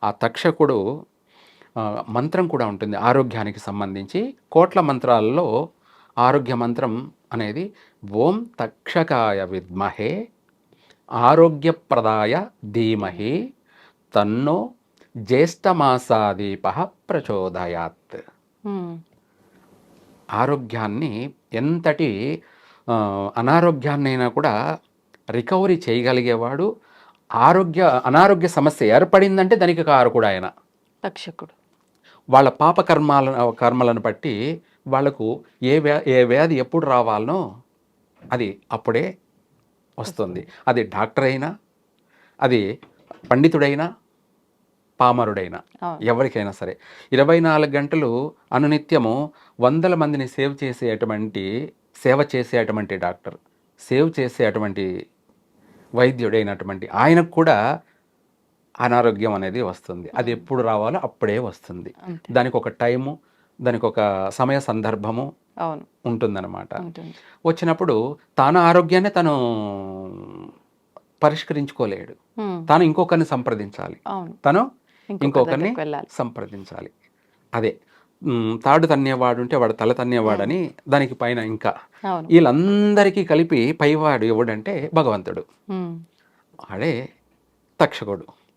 ఆ తక్షకుడు మంత్రం కూడా ఉంటుంది ఆరోగ్యానికి సంబంధించి. కోట్ల మంత్రాల్లో ఆరోగ్య మంత్రం అనేది ఓం తక్షకాయ విద్మహే ఆరోగ్యప్రదాయ ధీమహి తన్నో జ్యేష్ఠమాసాదీప ప్రచోదయాత్. ఆరోగ్యాన్ని ఎంతటి అనారోగ్యాన్నైనా కూడా రికవరీ చేయగలిగేవాడు. అనారోగ్య సమస్య ఏర్పడిందంటే దానికి కారకుడు ఆయన తక్షకుడు. వాళ్ళ కర్మలను బట్టి వాళ్లకు ఏ వ్యాధి ఎప్పుడు రావాలనో అది అప్పుడే వస్తుంది. అది డాక్టర్ అయినా, అది పండితుడైనా, పామరుడైనా, ఎవరికైనా సరే 24 గంటలు అనునిత్యము 100 మందిని సేవ చేసేటువంటి డాక్టర్, సేవ్ చేసేటువంటి వైద్యుడైనటువంటి ఆయనకు కూడా అనారోగ్యం అనేది వస్తుంది. అది ఎప్పుడు రావాలో అప్పుడే వస్తుంది. దానికి ఒక టైము, దానికి ఒక సమయ సందర్భము ఉంటుందన్నమాట. వచ్చినప్పుడు తాను ఆరోగ్యాన్ని తను పరిష్కరించుకోలేడు. తాను ఇంకొకరిని సంప్రదించాలి, తను ఇంకొకరిని సంప్రదించాలి. అదే తాడు తన్నేవాడు ఉంటే వాడు తల తన్నేవాడని దానికి పైన ఇంకా వీళ్ళందరికీ కలిపి పైవాడు ఎవడంటే భగవంతుడు, ఆడే తక్షకుడు.